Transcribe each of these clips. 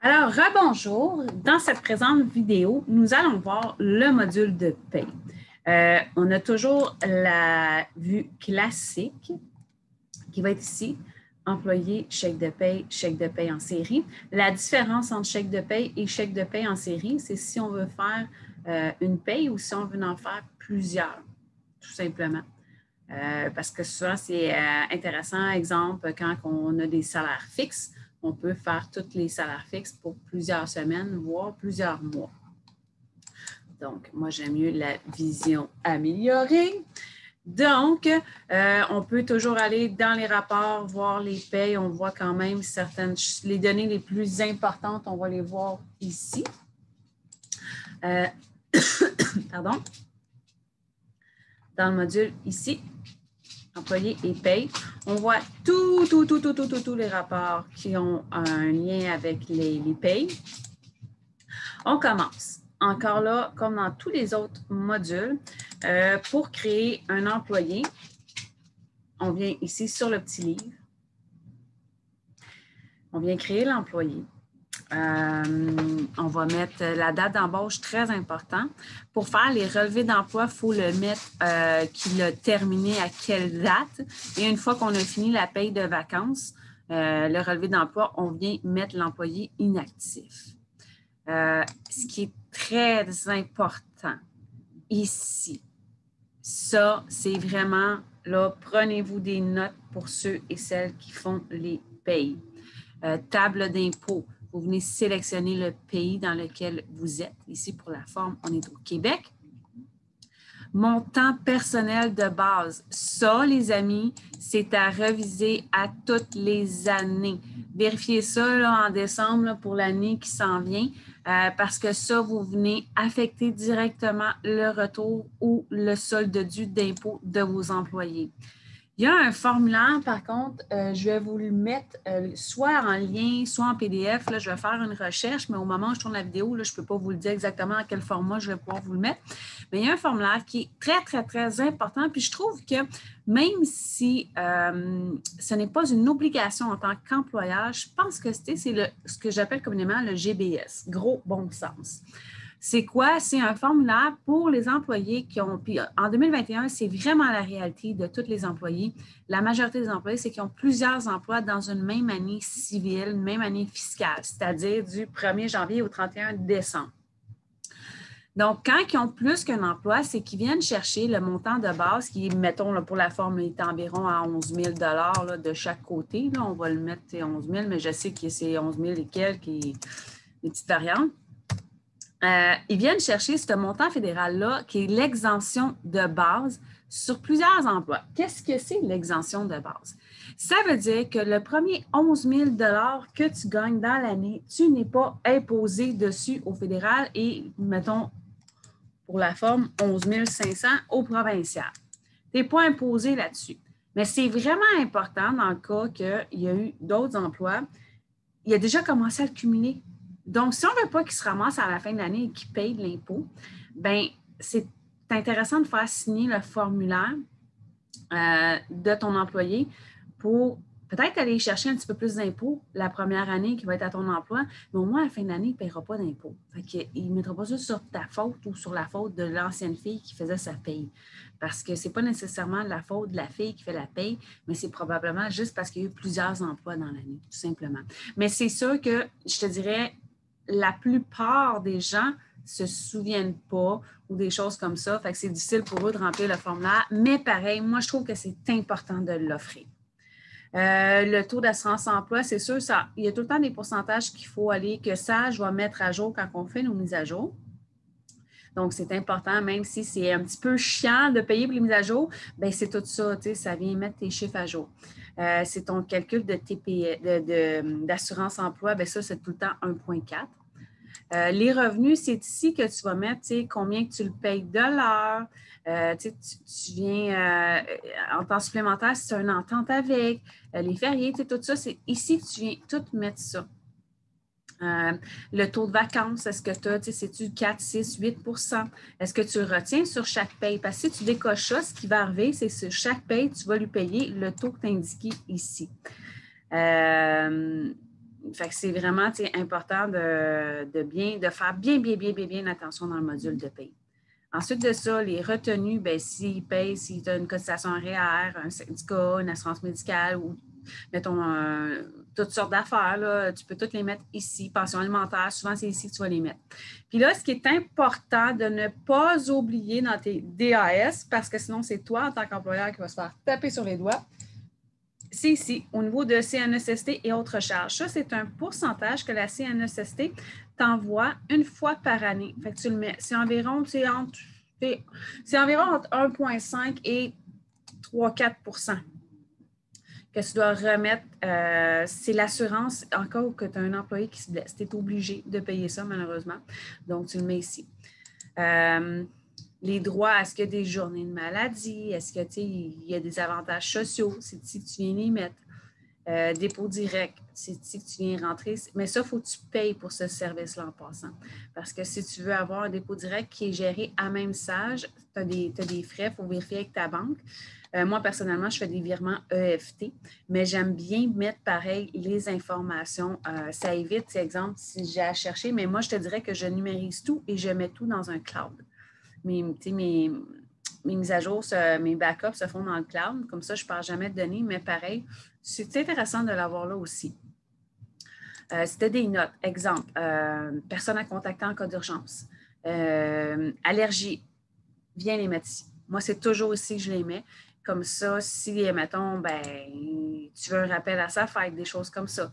Alors, rebonjour. Dans cette présente vidéo, nous allons voir le module de paie. On a toujours la vue classique qui va être ici, employé, chèque de paie en série. La différence entre chèque de paie et chèque de paie en série, c'est si on veut faire une paie ou si on veut en faire plusieurs, tout simplement. Parce que souvent, c'est intéressant. Exemple, quand on a des salaires fixes, on peut faire tous les salaires fixes pour plusieurs semaines, voire plusieurs mois. Donc, moi, j'aime mieux la vision améliorée. Donc, on peut toujours aller dans les rapports, voir les payes. On voit quand même les données les plus importantes, on va les voir ici. Pardon. Dans le module ici, employés et paye, on voit tous les rapports qui ont un lien avec les payes. On commence. Encore là, comme dans tous les autres modules, pour créer un employé, on vient ici sur le petit livre. On vient créer l'employé. On va mettre la date d'embauche, très important. Pour faire les relevés d'emploi, il faut le mettre qu'il a terminé à quelle date. Et une fois qu'on a fini la paye de vacances, le relevé d'emploi, on vient mettre l'employé inactif. Ce qui est très important ici, ça, c'est vraiment, là, prenez-vous des notes pour ceux et celles qui font les payes. Table d'impôt. Vous venez sélectionner le pays dans lequel vous êtes. Ici, pour la forme, on est au Québec. Montant personnel de base. Ça, les amis, c'est à reviser à toutes les années. Vérifiez ça là, en décembre là, pour l'année qui s'en vient parce que ça, vous venez affecter directement le retour ou le solde dû d'impôt de vos employés. Il y a un formulaire, par contre, je vais vous le mettre soit en lien, soit en PDF. Là, je vais faire une recherche, mais au moment où je tourne la vidéo, là, je ne peux pas vous le dire exactement à quel format je vais pouvoir vous le mettre. Mais il y a un formulaire qui est très, très, très important. Puis je trouve que même si ce n'est pas une obligation en tant qu'employeur, je pense que c'est ce que j'appelle communément le GBS, gros bon sens. C'est quoi? C'est un formulaire pour les employés qui ont... Puis en 2021, c'est vraiment la réalité de tous les employés. La majorité des employés, c'est qu'ils ont plusieurs emplois dans une même année civile, une même année fiscale, c'est-à-dire du 1er janvier au 31 décembre. Donc, quand ils ont plus qu'un emploi, c'est qu'ils viennent chercher le montant de base qui, mettons, là, pour la forme, est environ à 11 000 là, de chaque côté. Là, on va le mettre 11 000, mais je sais que c'est 11 000 et quelques, des petites variantes. Ils viennent chercher ce montant fédéral-là qui est l'exemption de base sur plusieurs emplois. Qu'est-ce que c'est l'exemption de base? Ça veut dire que le premier 11 000 que tu gagnes dans l'année, tu n'es pas imposé dessus au fédéral et, mettons, pour la forme, 11 500 au provincial. Tu n'es pas imposé là-dessus. Mais c'est vraiment important dans le cas qu'il y a eu d'autres emplois. Il a déjà commencé à le cumuler. Donc, si on ne veut pas qu'il se ramasse à la fin de l'année et qu'il paye de l'impôt, bien, c'est intéressant de faire signer le formulaire de ton employé pour peut-être aller chercher un petit peu plus d'impôts la première année qui va être à ton emploi, mais au moins à la fin de l'année, il ne paiera pas d'impôts. Il ne mettra pas ça sur ta faute ou sur la faute de l'ancienne fille qui faisait sa paye. Parce que ce n'est pas nécessairement la faute de la fille qui fait la paye, mais c'est probablement juste parce qu'il y a eu plusieurs emplois dans l'année, tout simplement. Mais c'est sûr que, je te dirais, la plupart des gens ne se souviennent pas ou des choses comme ça. Fait que c'est difficile pour eux de remplir le formulaire. Mais pareil, moi, je trouve que c'est important de l'offrir. Le taux d'assurance emploi, c'est sûr, il y a tout le temps des pourcentages qu'il faut aller, que ça, je vais mettre à jour quand on fait nos mises à jour. Donc, c'est important, même si c'est un petit peu chiant de payer pour les mises à jour, bien, c'est tout ça, tu sais, ça vient mettre tes chiffres à jour. C'est ton calcul de d'assurance emploi, bien ça, c'est tout le temps 1,4. Les revenus, c'est ici que tu vas mettre, tu sais, combien que tu le payes de l'heure. Tu viens en temps supplémentaire, si tu as une entente avec, les fériés, tout ça, c'est ici que tu viens tout mettre ça. Le taux de vacances, est-ce que tu as, c'est-tu 4, 6, 8 %? Est-ce que tu le retiens sur chaque paye? Parce que si tu décoches ça, ce qui va arriver, c'est que sur chaque paye, tu vas lui payer le taux que tu as indiqué ici. Il Fait que c'est vraiment important de faire bien attention dans le module de paye. Ensuite de ça, les retenues, bien, s'ils payent, si tu as une cotisation REER, un syndicat, une assurance médicale ou, mettons, toutes sortes d'affaires, là, tu peux toutes les mettre ici. Pension alimentaire, souvent, c'est ici que tu vas les mettre. Puis là, ce qui est important de ne pas oublier dans tes DAS, parce que sinon, c'est toi, en tant qu'employeur, qui va se faire taper sur les doigts, c'est ici, au niveau de CNESST et autres charges. Ça, c'est un pourcentage que la CNESST t'envoie une fois par année. Fait que tu le mets. C'est environ entre 1,5 et 3-4 % que tu dois remettre. C'est l'assurance, encore que tu as un employé qui se blesse. Tu es obligé de payer ça, malheureusement. Donc, tu le mets ici. Les droits, est-ce qu'il y a des journées de maladie? Est-ce qu'il y a des avantages sociaux? C'est ici que tu viens les mettre. Dépôt direct, c'est ici que tu viens rentrer. Mais ça, il faut que tu payes pour ce service-là en passant. Parce que si tu veux avoir un dépôt direct qui est géré à même sage, tu as des frais, il faut vérifier avec ta banque. Moi, personnellement, je fais des virements EFT, mais j'aime bien mettre pareil les informations. Ça évite, par exemple, si j'ai à chercher, mais moi, je te dirais que je numérise tout et je mets tout dans un cloud. Mes mises à jour, mes backups se font dans le cloud. Comme ça, je ne perds jamais de données, mais pareil, c'est intéressant de l'avoir là aussi. C'était des notes. Exemple, personne à contacter en cas d'urgence. Allergie, viens les mettre ici. Moi, c'est toujours ici que je les mets. Comme ça, si, mettons, ben, tu veux un rappel à sa fête, des choses comme ça.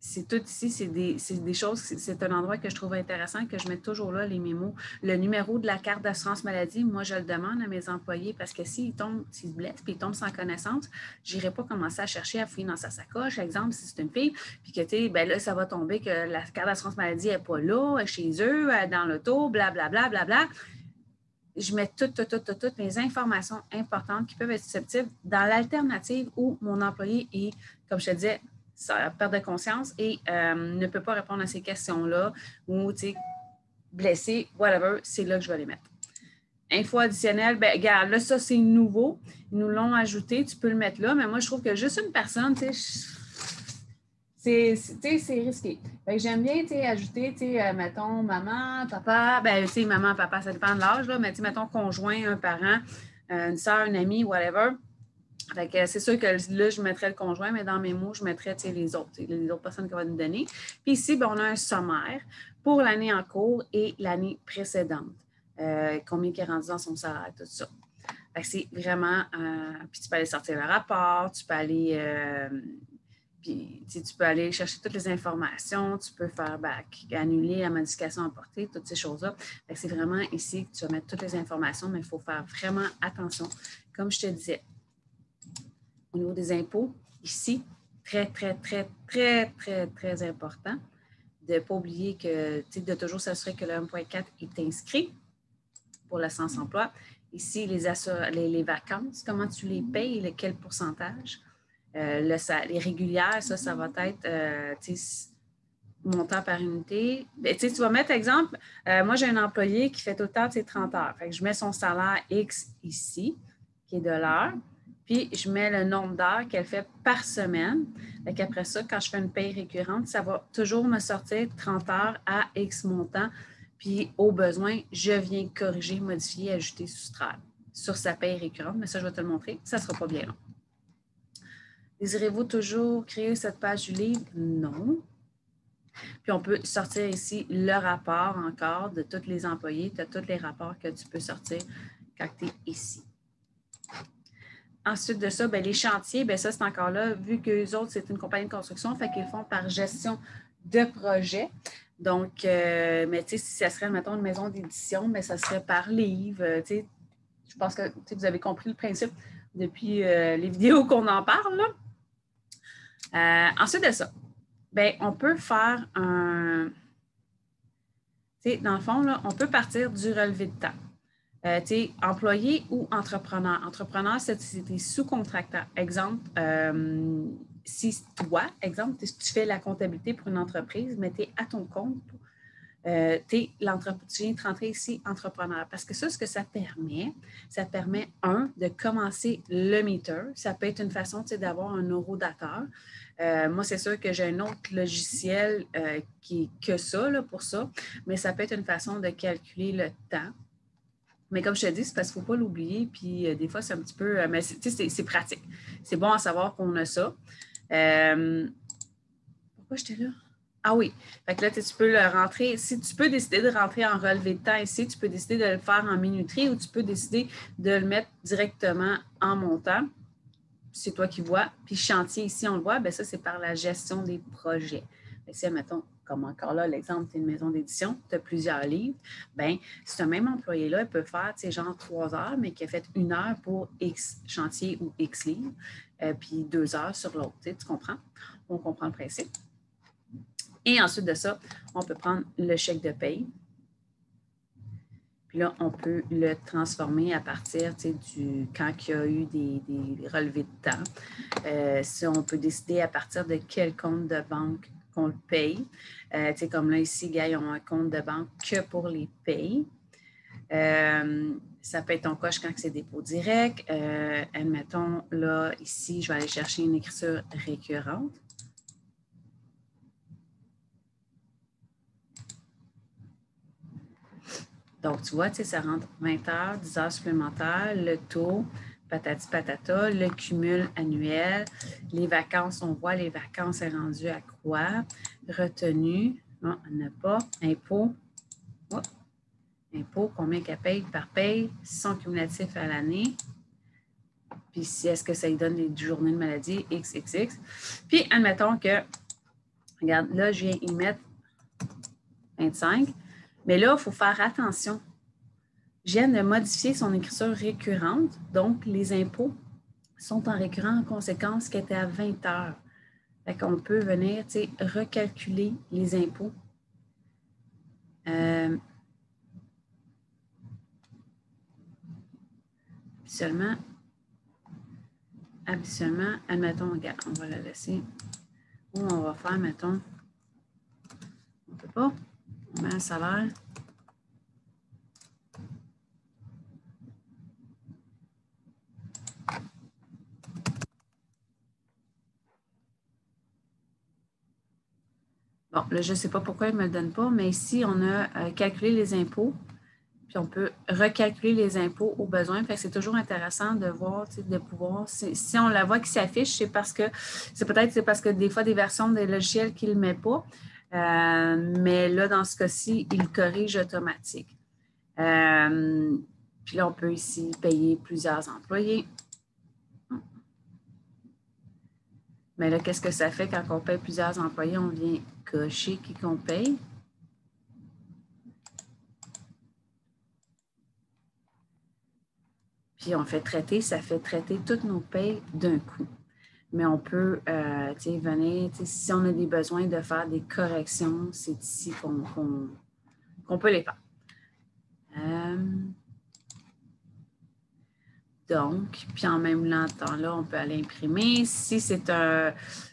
C'est tout ici, c'est des choses, c'est un endroit que je trouve intéressant, que je mets toujours là, les mémos. Le numéro de la carte d'assurance maladie, moi, je le demande à mes employés parce que s'ils se blessent puis ils tombent sans connaissance, je n'irai pas commencer à chercher à fouiller dans sa sacoche, exemple, si c'est une fille, puis que, tu sais, ben là, ça va tomber que la carte d'assurance maladie n'est pas là, chez eux, dans l'auto, blablabla, blablabla. Je mets toutes les informations importantes qui peuvent être susceptibles dans l'alternative où mon employé est, comme je te disais, perte de conscience et ne peut pas répondre à ces questions-là ou, tu sais, blessé, whatever, c'est là que je vais les mettre. Info additionnelle, bien, regarde, là, ça, c'est nouveau. Ils nous l'ont ajouté, tu peux le mettre là, mais moi, je trouve que juste une personne, tu sais, c'est risqué. Fait que j'aime bien, tu sais, ajouter, tu sais, mettons, maman, papa, ben, tu sais, maman, papa, ça dépend de l'âge, là, mais tu sais, mettons, conjoint, un parent, une soeur, une amie, whatever. Fait que c'est sûr que là, je mettrais le conjoint, mais dans mes mots, je mettrais les autres personnes qu'on va nous donner. Puis ici, bien, on a un sommaire pour l'année en cours et l'année précédente. Combien qui est rendu dans son salaire, tout ça. Fait que c'est vraiment... puis tu peux aller sortir le rapport, tu peux aller... puis tu peux aller chercher toutes les informations, tu peux faire annuler la modification apportée, toutes ces choses-là. Fait que c'est vraiment ici que tu vas mettre toutes les informations, mais il faut faire vraiment attention. Comme je te disais, au niveau des impôts, ici, très important de ne pas oublier que, de toujours s'assurer que le 1.4 est inscrit pour le sans emploi. Ici, les vacances, comment tu les payes, quel pourcentage. Les régulières, ça va être montant par unité. Bien, tu vas mettre, exemple, moi, j'ai un employé qui fait tout le temps 30 heures. Fait que je mets son salaire X ici, qui est de l'heure. Puis, je mets le nombre d'heures qu'elle fait par semaine. Après ça, quand je fais une paye récurrente, ça va toujours me sortir 30 heures à X montant. Puis, au besoin, je viens corriger, modifier, ajouter, soustraire sur sa paye récurrente. Mais ça, je vais te le montrer. Ça ne sera pas bien long. Désirez-vous toujours créer cette page du livre? Non. Puis, on peut sortir ici le rapport encore de tous les employés. Tu as tous les rapports que tu peux sortir quand tu es ici. Ensuite de ça, bien, les chantiers, bien, ça, c'est encore là. Vu qu'eux autres, c'est une compagnie de construction, fait qu'ils font par gestion de projet. Donc, mais tu sais, si ça serait, mettons, une maison d'édition, mais ça serait par livre. Tu sais, je pense que vous avez compris le principe depuis les vidéos qu'on en parle, là. Ensuite de ça, bien, on peut faire un... Tu sais, dans le fond, là, on peut partir du relevé de temps. Employé ou entrepreneur. Entrepreneur, c'est des sous-contracteurs. Exemple, si toi, exemple, tu fais la comptabilité pour une entreprise, mais tu es à ton compte, tu viens de rentrer ici entrepreneur. Parce que ça, ce que ça permet, de commencer le meter. Ça peut être une façon d'avoir un eurodateur. Moi, c'est sûr que j'ai un autre logiciel que ça, là, pour ça, mais ça peut être une façon de calculer le temps. Mais comme je te dis, c'est parce qu'il ne faut pas l'oublier. Puis des fois, c'est un petit peu. Mais c'est pratique. C'est bon à savoir qu'on a ça. Pourquoi j'étais là? Ah oui. Fait que là, tu peux le rentrer. Si tu peux décider de rentrer en relevé de temps ici, tu peux décider de le faire en minuterie ou tu peux décider de le mettre directement en montant. C'est toi qui vois. Puis chantier ici, on le voit, bien ça, c'est par la gestion des projets. Si, admettons, comme encore là, l'exemple, tu es une maison d'édition, tu as plusieurs livres, bien, ce même employé-là, il peut faire, tu sais, genre 3 heures, mais qui a fait 1 heure pour X chantier ou X livres, puis 2 heures sur l'autre. Tu comprends? On comprend le principe. Et ensuite de ça, on peut prendre le chèque de paye. Puis là, on peut le transformer à partir du quand il y a eu des relevés de temps. Si on peut décider à partir de quel compte de banque qu'on le paye. Comme là, ici, gars, ils ont un compte de banque que pour les payes. Ça peut être ton coche quand c'est dépôt direct. Admettons, là, ici, je vais aller chercher une écriture récurrente. Donc, tu vois, ça rentre 20 heures, 10 heures supplémentaires, le taux, patati patata, le cumul annuel, les vacances, on voit les vacances est rendu à quoi? Retenu, non, on n'a pas, impôt, oh, impôt, combien qu'elle paye par paye, son cumulatif à l'année, puis si est-ce que ça lui donne des journées de maladie, XXX. Puis, admettons que, regarde, là, je viens y mettre 25, mais là, il faut faire attention. Je viens de modifier son écriture récurrente, donc les impôts sont en récurrent en conséquence qui était à 20 heures. Fait qu'on peut venir recalculer les impôts. Habituellement, admettons, regarde, on va la laisser. Ou on va faire, mettons, on ne peut pas, on met un salaire. Bon, là, je ne sais pas pourquoi il ne me le donne pas, mais ici, on a calculé les impôts, puis on peut recalculer les impôts au besoin. Fait que c'est toujours intéressant de voir, de pouvoir, si on la voit qui s'affiche, c'est parce que, c'est parce que des fois, des versions des logiciels qui ne le mettent pas, mais là, dans ce cas-ci, il corrige automatique. Puis là, on peut ici payer plusieurs employés. Mais là, qu'est-ce que ça fait quand on paye plusieurs employés? On vient cocher qui qu'on paye. Puis on fait traiter, ça fait traiter toutes nos payes d'un coup. Mais on peut venir, si on a des besoins de faire des corrections, c'est ici qu'on peut les faire. Donc, puis en même temps-là, on peut aller imprimer. Si c'est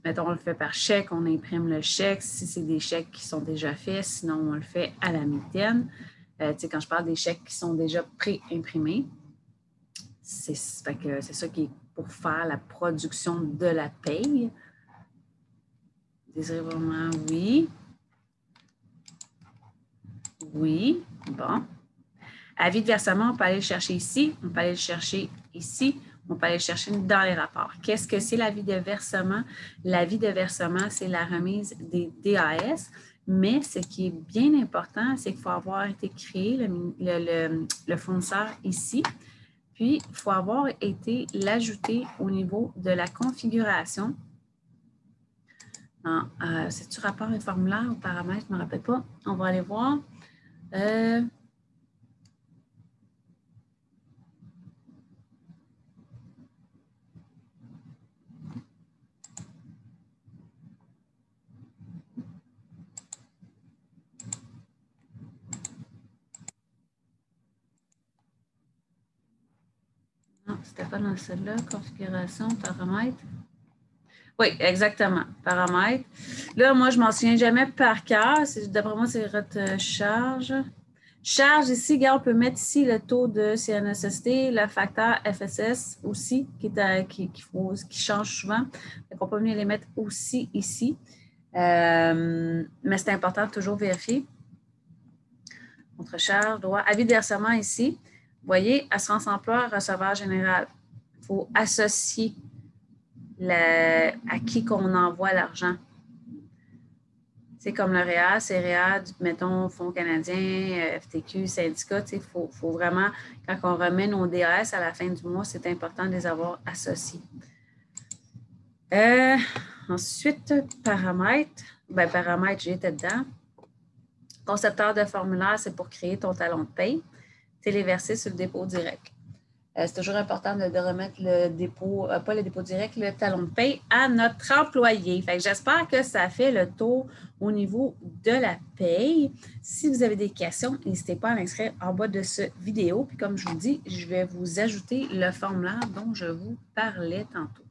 mettons, on le fait par chèque, on imprime le chèque. Si c'est des chèques qui sont déjà faits, sinon on le fait à la mitaine. Quand je parle des chèques qui sont déjà pré-imprimés, c'est ça qui est pour faire la production de la paye. Désirez vraiment, oui. Oui, bon. Avis de versement, on peut aller le chercher ici, on peut aller le chercher ici, on peut aller le chercher dans les rapports. Qu'est-ce que c'est l'avis de versement? L'avis de versement, c'est la remise des DAS, mais ce qui est bien important, c'est qu'il faut avoir été créé le fournisseur ici, puis il faut avoir été l'ajouter au niveau de la configuration. C'est-tu rapport et formulaire ou paramètres? Je ne me rappelle pas. On va aller voir. Non, c'était pas dans celle-là. Configuration, paramètres. Oui, exactement. Paramètres. Là, moi, je ne m'en souviens jamais par cœur. D'après moi, c'est charge. Charge ici, regarde, on peut mettre ici le taux de CNSST, le facteur FSS aussi, qui change souvent. Donc, on peut venir les mettre aussi ici. Mais c'est important de toujours vérifier. Contre-charge, droit, avis de versement ici. Vous voyez, assurance emploi, receveur général. Il faut associer à qui qu'on envoie l'argent. C'est comme le REER, c'est REER, mettons, Fonds canadien, FTQ, syndicat. Il faut vraiment, quand on remet nos DAS à la fin du mois, c'est important de les avoir associés. Ensuite, paramètres. Bien, paramètres, j'étais dedans. Concepteur de formulaire, c'est pour créer ton talon de paye. Téléversé sur le dépôt direct. C'est toujours important de remettre le dépôt, pas le dépôt direct, le talon de paye à notre employé. Fait que j'espère que ça fait le tour au niveau de la paye. Si vous avez des questions, n'hésitez pas à m'inscrire en bas de cette vidéo. Puis comme je vous dis, je vais vous ajouter le formulaire dont je vous parlais tantôt.